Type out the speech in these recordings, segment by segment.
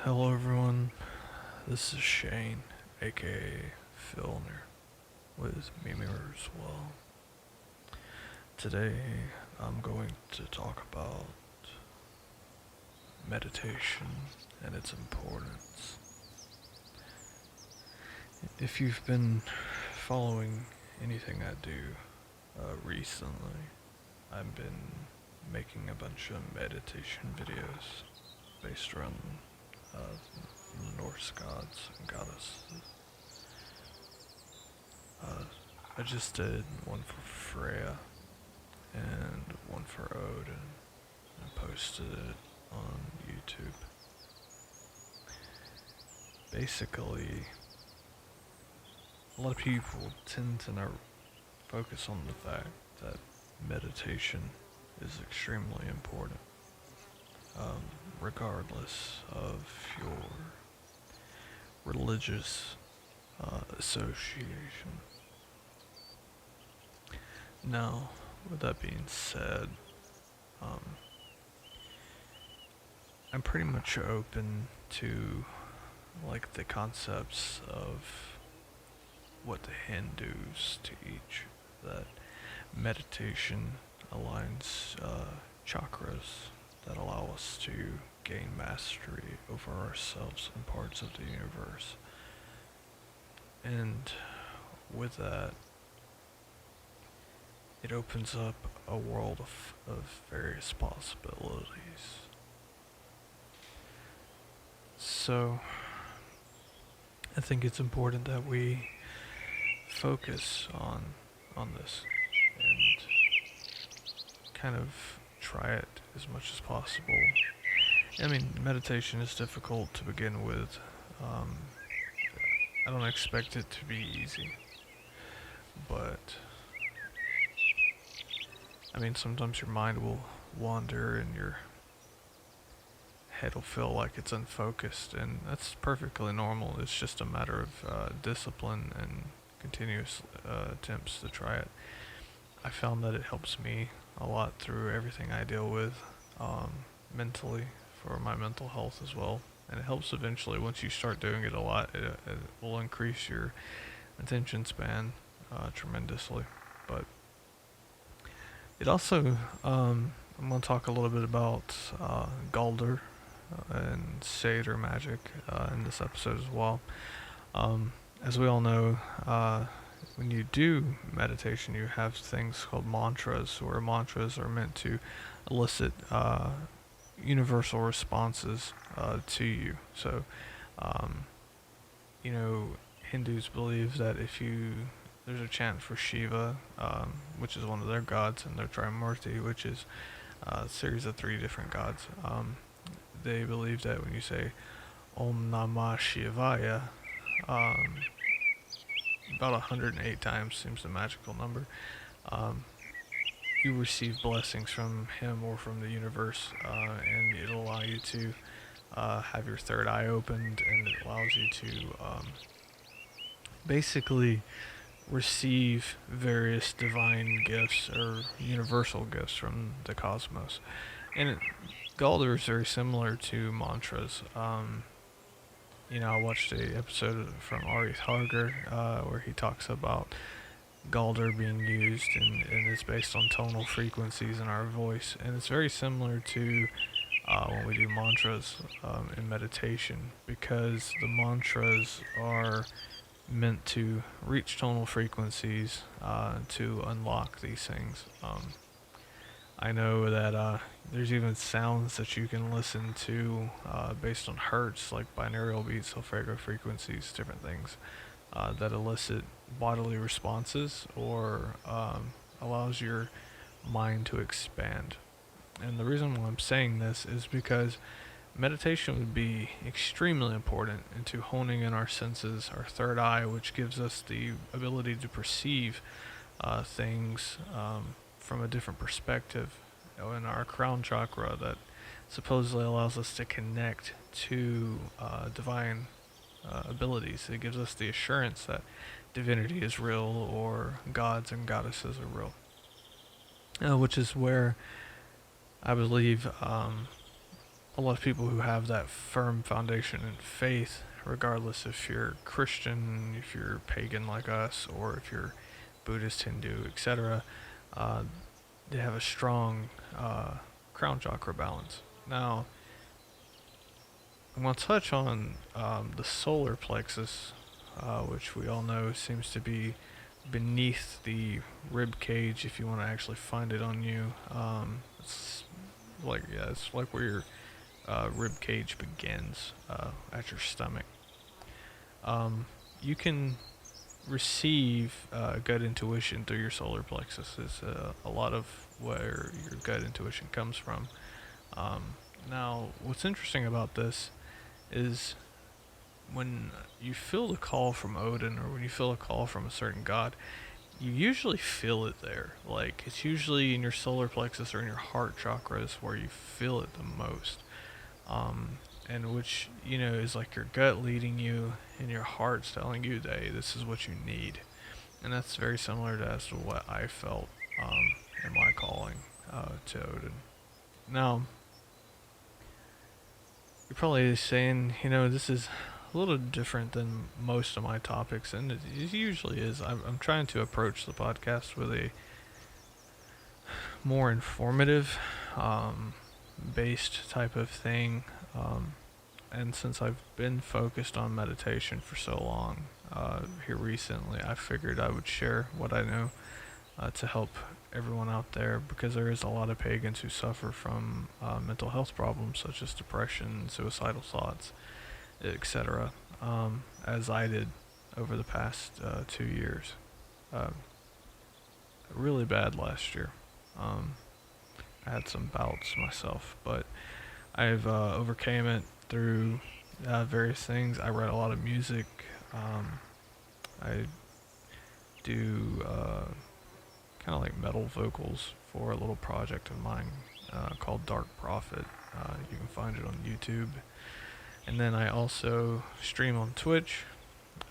Hello everyone, this is Shane, aka Filner, with Mimirs. Well, today I'm going to talk about meditation and its importance. If you've been following anything I do recently, I've been making a bunch of meditation videos based around the Norse gods and goddesses. I just did one for Freyja and one for Odin and posted it on YouTube. Basically, a lot of people tend to not focus on the fact that meditation is extremely important, regardless of your religious association. Now, with that being said, um, I'm pretty much open to like the concepts of what the Hindus teach, that meditation aligns chakras that allow us to gain mastery over ourselves and parts of the universe. And with that, it opens up a world of various possibilities. So, I think it's important that we focus on this and kind of try it as much as possible. I mean, meditation is difficult to begin with. Um, I don't expect it to be easy, but I mean, sometimes your mind will wander and your head will feel like it's unfocused, and that's perfectly normal. It's just a matter of discipline and continuous attempts to try it. I found that it helps me a lot through everything I deal with mentally, for my mental health as well. And it helps eventually once you start doing it a lot, it will increase your attention span tremendously. But it also, I'm going to talk a little bit about Galder and Seder magic in this episode as well. As we all know, when you do meditation, you have things called mantras, where mantras are meant to elicit universal responses to you. So, um, you know, Hindus believe that if you there's a chant for Shiva, which is one of their gods, and their Trimurti, which is a series of three different gods. They believe that when you say Om Namah Shivaya, um, about 108 times seems the magical number, um, you receive blessings from him or from the universe, and it'll allow you to have your third eye opened, and it allows you to basically receive various divine gifts or universal gifts from the cosmos. And Galder is very similar to mantras. I watched a episode from Ari Tharger where he talks about Galder being used, and it's based on tonal frequencies in our voice. And it's very similar to when we do mantras in meditation, because the mantras are meant to reach tonal frequencies to unlock these things. I know that there's even sounds that you can listen to based on hertz, like binaural beats, sulfuric frequencies, different things that elicit bodily responses or allows your mind to expand. And the reason why I'm saying this is because meditation would be extremely important into honing in our senses, our third eye, which gives us the ability to perceive things from a different perspective, in our crown chakra that supposedly allows us to connect to divine abilities. It gives us the assurance that divinity is real or gods and goddesses are real, which is where I believe a lot of people who have that firm foundation in faith, regardless if you're Christian, if you're pagan like us, or if you're Buddhist, Hindu, etc., uh, they have a strong crown chakra balance. Now, I'm going to touch on the solar plexus, which we all know seems to be beneath the rib cage. If you want to actually find it on you, it's like where your rib cage begins at your stomach. You can receive gut intuition through your solar plexus. Is a lot of where your gut intuition comes from. Now, what's interesting about this is when you feel the call from Odin or when you feel a call from a certain god, you usually feel it there. Like, it's usually in your solar plexus or in your heart chakras where you feel it the most. And which, is like your gut leading you and your heart's telling you, hey, this is what you need. And that's very similar to as to what I felt in my calling to Odin. Now, you're probably saying, this is a little different than most of my topics, and it usually is. I'm trying to approach the podcast with a more informative based type of thing. And since I've been focused on meditation for so long here recently, I figured I would share what I know to help everyone out there, because there is a lot of pagans who suffer from mental health problems such as depression, suicidal thoughts, etc., as I did over the past 2 years. Really bad last year. I had some bouts myself, but I've overcame it through various things. I write a lot of music. I do kind of like metal vocals for a little project of mine called Dark Prophet. You can find it on YouTube. And then I also stream on Twitch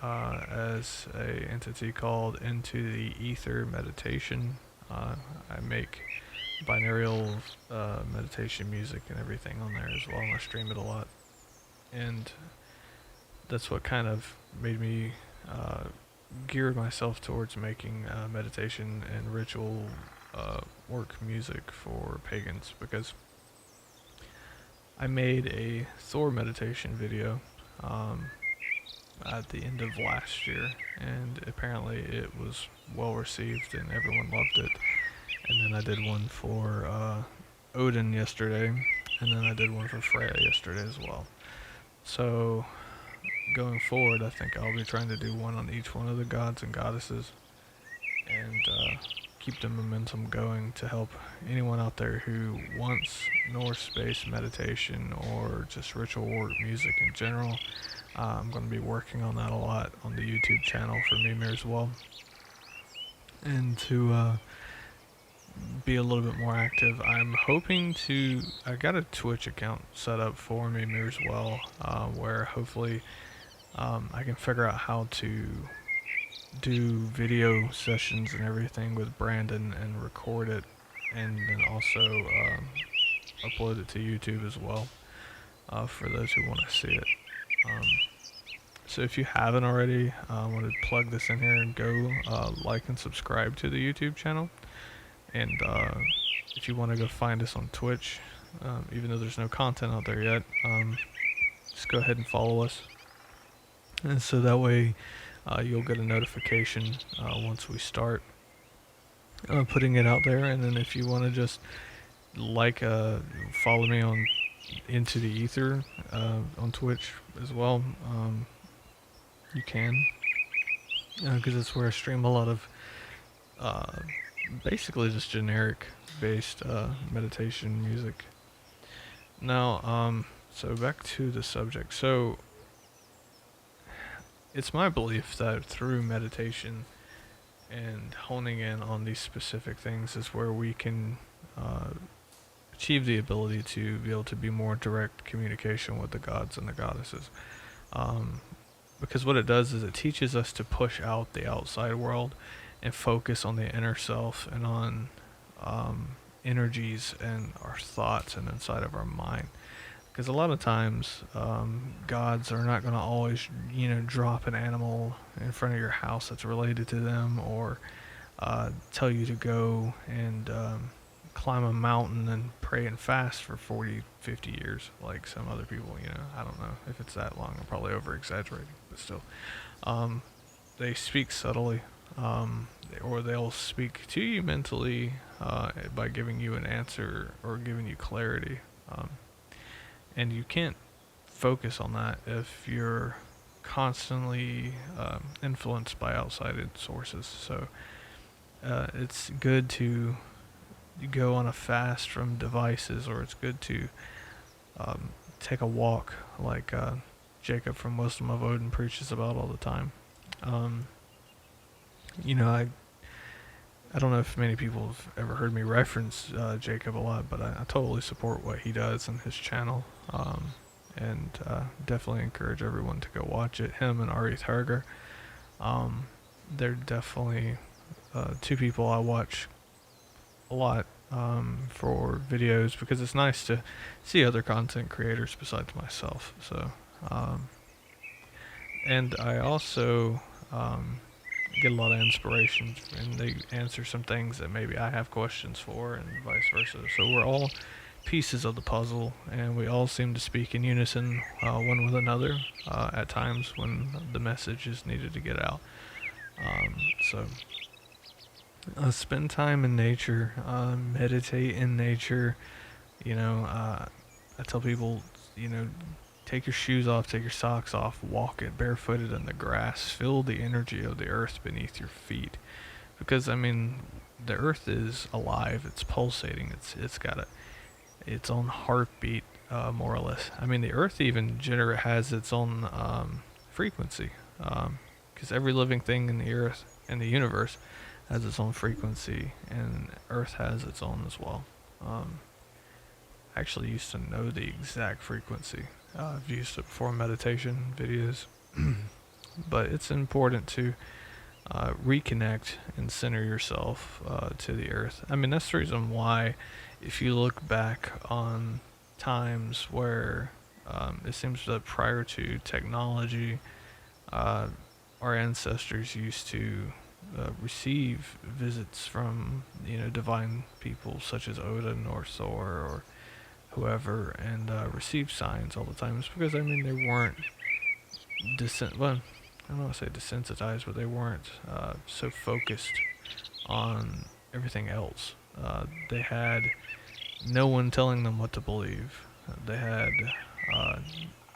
as a entity called Into the Ether Meditation. I make binaural meditation music and everything on there as well, and I stream it a lot. And that's what kind of made me gear myself towards making meditation and ritual work music for pagans, because I made a Thor meditation video at the end of last year, and apparently it was well received and everyone loved it. And then I did one for Odin yesterday, and then I did one for Freyja yesterday as well. So going forward, I think I'll be trying to do one on each one of the gods and goddesses, and keep the momentum going to help anyone out there who wants Norse-based meditation or just ritual work music in general. I'm going to be working on that a lot on the YouTube channel for Mimirs as well, and to be a little bit more active. I'm hoping to, I got a Twitch account set up for Mimirs as well, where hopefully I can figure out how to do video sessions and everything with Brandon and record it, and then also upload it to YouTube as well for those who want to see it. So if you haven't already, I want to plug this in here and go like and subscribe to the YouTube channel. And if you want to go find us on Twitch, even though there's no content out there yet, just go ahead and follow us. And so that way you'll get a notification once we start putting it out there. And then if you want to just follow me on Into the Ether on Twitch as well, you can, because it's where I stream a lot of basically just generic based meditation music. Now, so back to the subject. So it's my belief that through meditation and honing in on these specific things is where we can achieve the ability to be able to be more direct communication with the gods and the goddesses. Because what it does is it teaches us to push out the outside world and focus on the inner self and on energies and our thoughts and inside of our mind. because a lot of times gods are not going to always, drop an animal in front of your house that's related to them, or tell you to go and climb a mountain and pray and fast for 40, 50 years, like some other people. I don't know if it's that long. I'm probably over exaggerating, but still. Um, they speak subtly, or they'll speak to you mentally by giving you an answer or giving you clarity. Um, and you can't focus on that if you're constantly influenced by outside sources. So it's good to go on a fast from devices, or it's good to take a walk, like Jacob from Wisdom of Odin preaches about all the time. Um, I don't know if many people have ever heard me reference Jacob a lot, but I totally support what he does in his channel, and definitely encourage everyone to go watch it. Him and Ari Thurger, they're definitely two people I watch a lot for videos, because it's nice to see other content creators besides myself. So, and I also get a lot of inspiration, and they answer some things that maybe I have questions for, and vice versa. So we're all pieces of the puzzle, and we all seem to speak in unison one with another at times when the message is needed to get out. So spend time in nature, meditate in nature. I tell people, take your shoes off, take your socks off, walk it barefooted in the grass, feel the energy of the earth beneath your feet. Because the earth is alive, it's pulsating, it's got its own heartbeat, more or less. The earth even has its own frequency, because every living thing in the earth and the universe has its own frequency, and earth has its own as well. I actually used to know the exact frequency. I've used it before in meditation videos. But it's important to reconnect and center yourself to the earth. That's the reason why, if you look back on times where it seems that prior to technology, our ancestors used to receive visits from divine people such as Odin or Thor or whoever, and receive signs all the time. It's because they weren't well, I don't want to say desensitized, but they weren't so focused on everything else. They had no one telling them what to believe. They had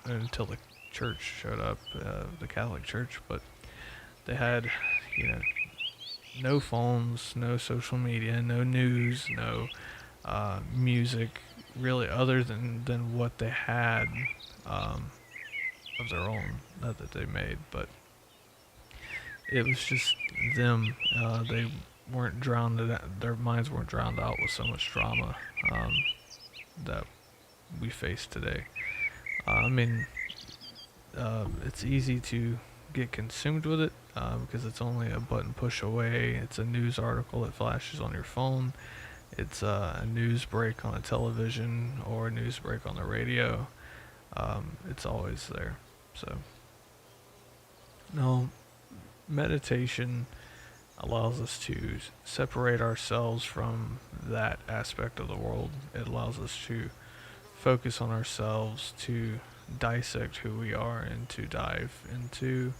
until the church showed up, the Catholic Church, but they had, no phones, no social media, no news, no music, really, other than what they had of their own, not that they made, but it was just them. They weren't drowned. Their minds weren't drowned out with so much drama that we face today. It's easy to get consumed with it because it's only a button push away. It's a news article that flashes on your phone. It's a news break on a television or a news break on the radio. It's always there. So, no, meditation allows us to separate ourselves from that aspect of the world. It allows us to focus on ourselves, to dissect who we are, and to dive into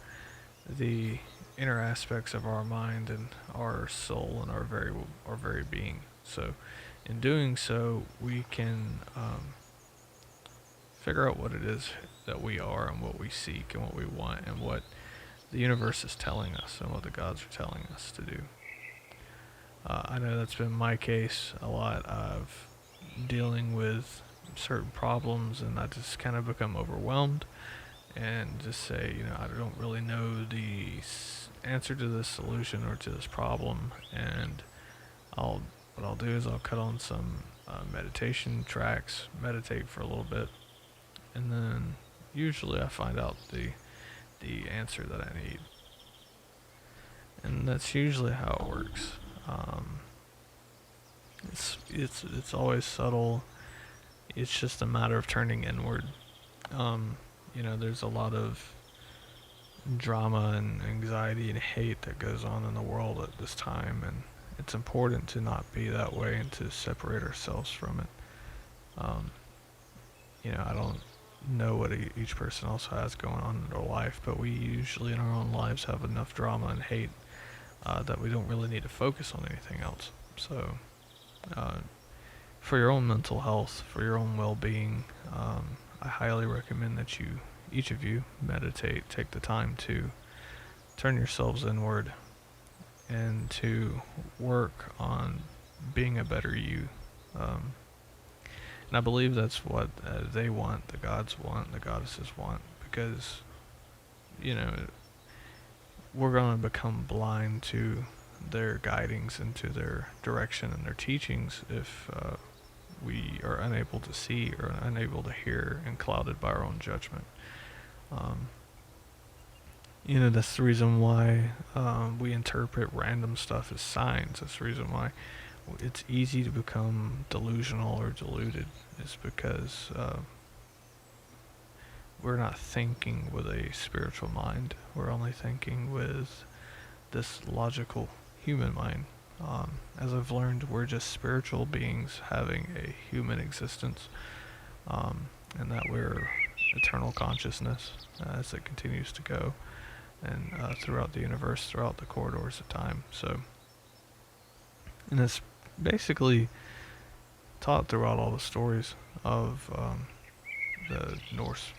the inner aspects of our mind and our soul and our very being. So, in doing so, we can figure out what it is that we are and what we seek and what we want and what the universe is telling us and what the gods are telling us to do. I know that's been my case a lot of dealing with certain problems, and I just kind of become overwhelmed and just say, I don't really know the answer to this solution or to this problem, and what I'll do is I'll cut on some meditation tracks, meditate for a little bit, and then usually I find out the answer that I need. And that's usually how it works. It's always subtle. it's just a matter of turning inward. There's a lot of drama and anxiety and hate that goes on in the world at this time, and it's important to not be that way and to separate ourselves from it. Um, I don't know what each person else has going on in their life, but we usually in our own lives have enough drama and hate that we don't really need to focus on anything else. So, uh, for your own mental health, for your own well-being, I highly recommend that each of you, meditate, take the time to turn yourselves inward and to work on being a better you. Um, and I believe that's what they want, the gods want, the goddesses want, because, you know, we're going to become blind to their guidings and to their direction and their teachings if we are unable to see or unable to hear and clouded by our own judgment. Um, that's the reason why we interpret random stuff as signs. That's the reason why it's easy to become delusional or deluded. It's because we're not thinking with a spiritual mind. We're only thinking with this logical human mind. As I've learned, we're just spiritual beings having a human existence, and that we're eternal consciousness as it continues to go and throughout the universe, throughout the corridors of time. So, and it's basically taught throughout all the stories of the Norse,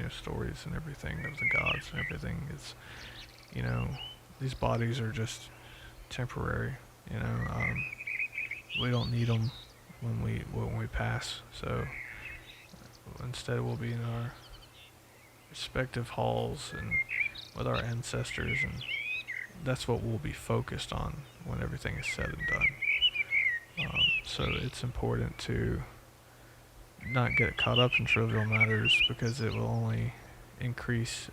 stories and everything of the gods and everything. It's, these bodies are just temporary. We don't need them when we pass. So instead, we'll be in our respective halls and with our ancestors, and that's what we'll be focused on when everything is said and done. So it's important to not get caught up in trivial matters because it will only increase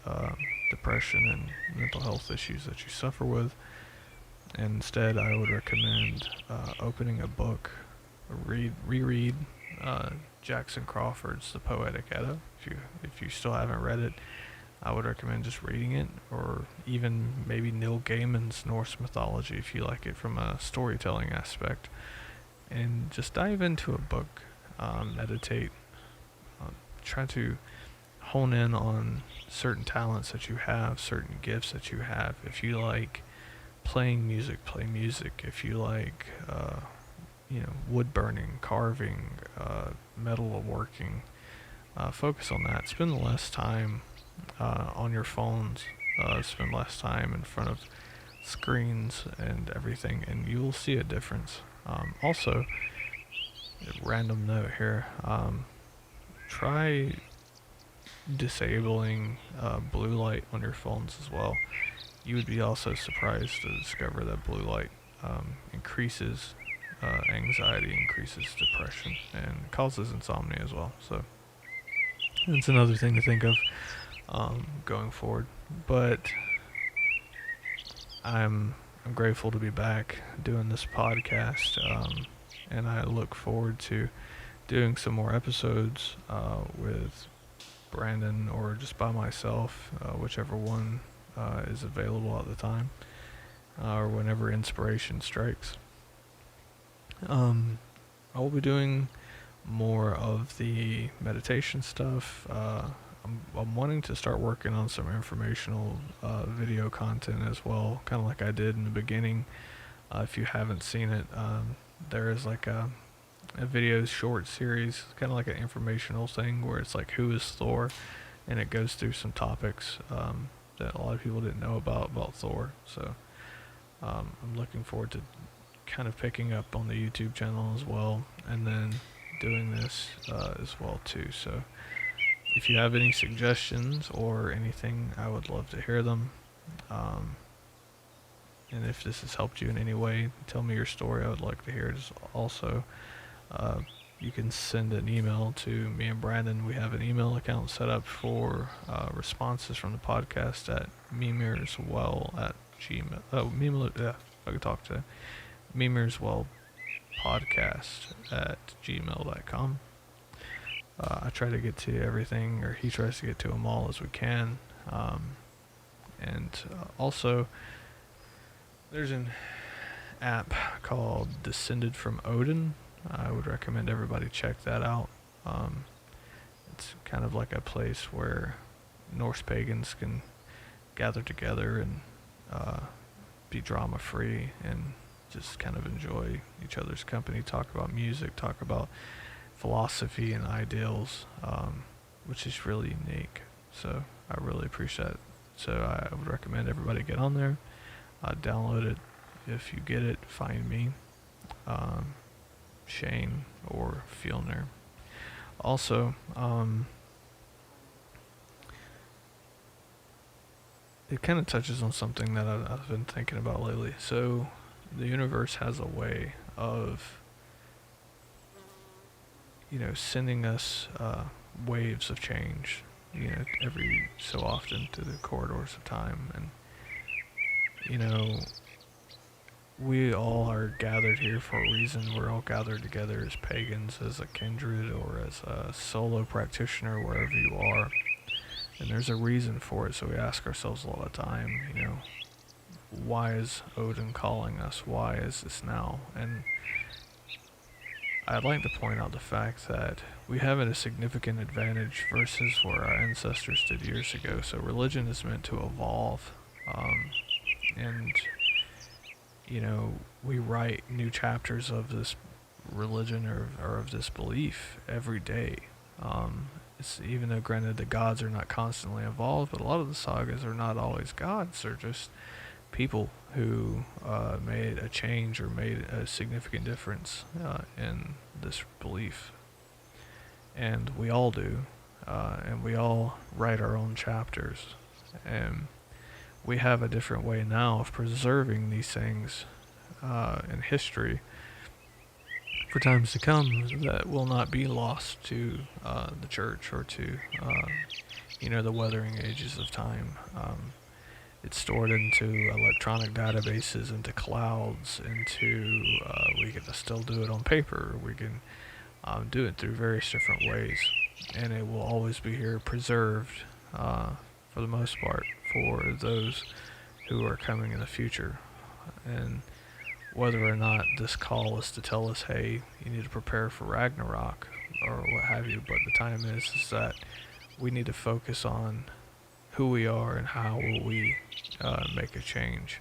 depression and mental health issues that you suffer with. And instead, I would recommend opening a book, reread Jackson Crawford's The Poetic Edda. If you still haven't read it, I would recommend just reading it, or even maybe Neil Gaiman's Norse mythology if you like it from a storytelling aspect. And just dive into a book, meditate, try to hone in on certain talents that you have, certain gifts that you have. If you like playing music, play music. If you like, wood burning, carving, metal working, focus on that. Spend less time on your phones. Spend less time in front of screens and everything, and you will see a difference. Also, a random note here, try disabling blue light on your phones as well. You would be also surprised to discover that blue light increases anxiety, increases depression, and causes insomnia as well. So it's another thing to think of going forward. But I'm grateful to be back doing this podcast, and I look forward to doing some more episodes with Brandon or just by myself, whichever one is available at the time, or whenever inspiration strikes. I will be doing more of the meditation stuff. I'm wanting to start working on some informational video content as well, kind of like I did in the beginning. If you haven't seen it, there is like a video short series, kind of like an informational thing where it's like, who is Thor? And it goes through some topics that a lot of people didn't know about Thor. So I'm looking forward to kind of picking up on the YouTube channel as well, and then doing this as well too. So if you have any suggestions or anything, I would love to hear them. And if this has helped you in any way, tell me your story. I would like to hear it also. You can send an email to me and Brandon. We have an email account set up for responses from the podcast at Mimirswell at Gmail. I could talk to Mimirswell podcast at gmail.com. I try to get to everything, or he tries to get to them all as we can. And also, there's an app called Descended from Odin. I would recommend everybody check that out. It's kind of like a place where Norse pagans can gather together and be drama free and just kind of enjoy each other's company, talk about music, talk about philosophy and ideals, which is really unique. So I really appreciate it. So I would recommend everybody get on there, download it. If you get it, find me, Shane or Fielner. Also, it kind of touches on something that I've been thinking about lately. So the universe has a way of, sending us waves of change, every so often through the corridors of time. And, we all are gathered here for a reason. We're all gathered together as pagans, as a kindred, or as a solo practitioner, wherever you are. And there's a reason for it, so we ask ourselves a lot of time, why is Odin calling us? Why is this now? And I'd like to point out the fact that we have a significant advantage versus what our ancestors did years ago. So religion is meant to evolve, and we write new chapters of this religion or of this belief every day. It's, even though granted the gods are not constantly involved, but a lot of the sagas are not always gods. They're just people who made a change or made a significant difference in this belief. And we all do. And we all write our own chapters. And we have a different way now of preserving these things in history for times to come that will not be lost to the church or to the weathering ages of time. It's stored into electronic databases, into clouds, into we can still do it on paper. We can do it through various different ways, and it will always be here preserved for the most part for those who are coming in the future. And whether or not this call is to tell us, hey, you need to prepare for Ragnarok or what have you, but the time is that we need to focus on who we are and how will we make a change,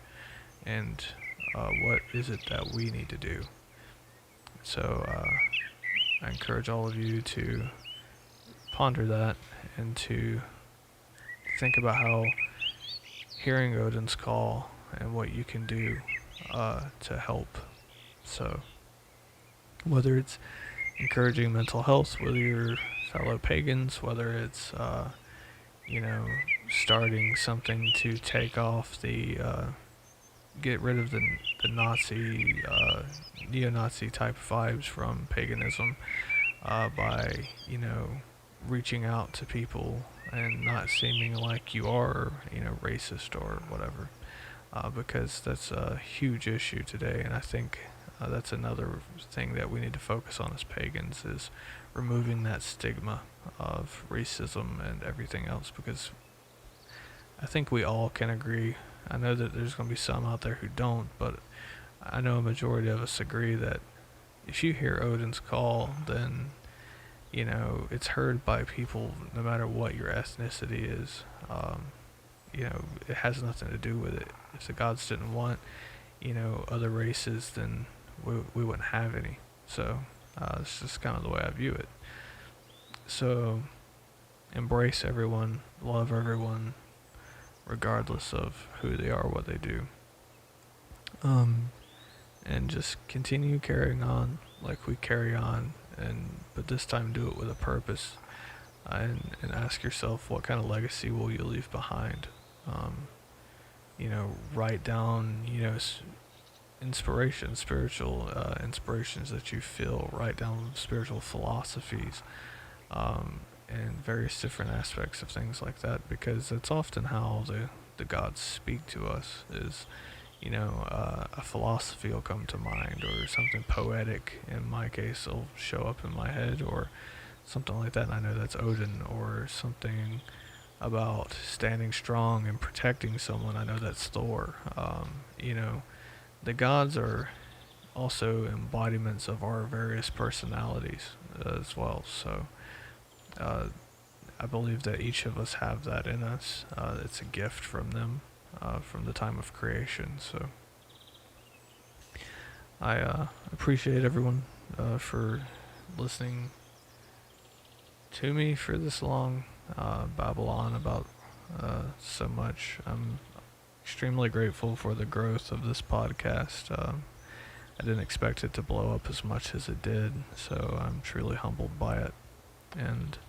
and what is it that we need to do. So I encourage all of you to ponder that and to think about how hearing Odin's call and what you can do to help. So whether it's encouraging mental health with your fellow pagans, whether it's starting something to take off the get rid of the Nazi neo-Nazi type vibes from paganism by reaching out to people and not seeming like you are racist or whatever, because that's a huge issue today. And I think that's another thing that we need to focus on as pagans, is removing that stigma of racism and everything else, because I think we all can agree. I know that there's going to be some out there who don't, but I know a majority of us agree that if you hear Odin's call, then it's heard by people no matter what your ethnicity is. It has nothing to do with it. If the gods didn't want other races, then we wouldn't have any. So it's just kind of the way I view it. So embrace everyone, love everyone, regardless of who they are, what they do. And just continue carrying on like we carry on, but this time do it with a purpose, and ask yourself, what kind of legacy will you leave behind? Write down spiritual inspirations that you feel. Write down spiritual philosophies, and various different aspects of things like that, because that's often how the gods speak to us. Is a philosophy will come to mind, or something poetic in my case will show up in my head, or something like that, and I know that's Odin, or something about standing strong and protecting someone, I know that's Thor. You know, the gods are also embodiments of our various personalities as well. So uh, I believe that each of us have that in us. It's a gift from them, from the time of creation. So I appreciate everyone for listening to me for this long, babble on about so much. I'm extremely grateful for the growth of this podcast. I didn't expect it to blow up as much as it did, so I'm truly humbled by it. And,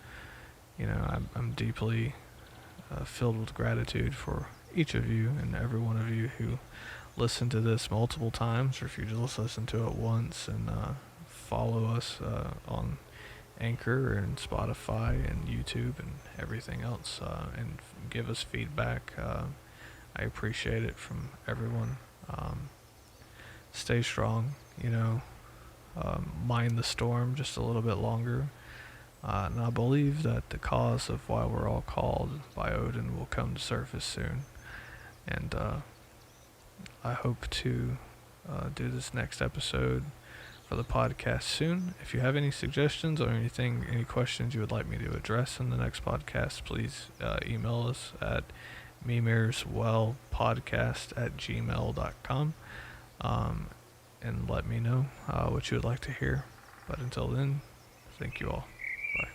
you know, I'm deeply filled with gratitude for each of you and every one of you who listen to this multiple times, or if you just listen to it once, and follow us on Anchor and Spotify and YouTube and everything else, and give us feedback. I appreciate it from everyone. Stay strong, you know, mind the storm just a little bit longer. And I believe that the cause of why we're all called by Odin will come to surface soon. And I hope to do this next episode for the podcast soon. If you have any suggestions or anything, any questions you would like me to address in the next podcast, please email us at mimirswellpodcast@gmail.com, and let me know what you would like to hear. But until then, thank you all. Bye.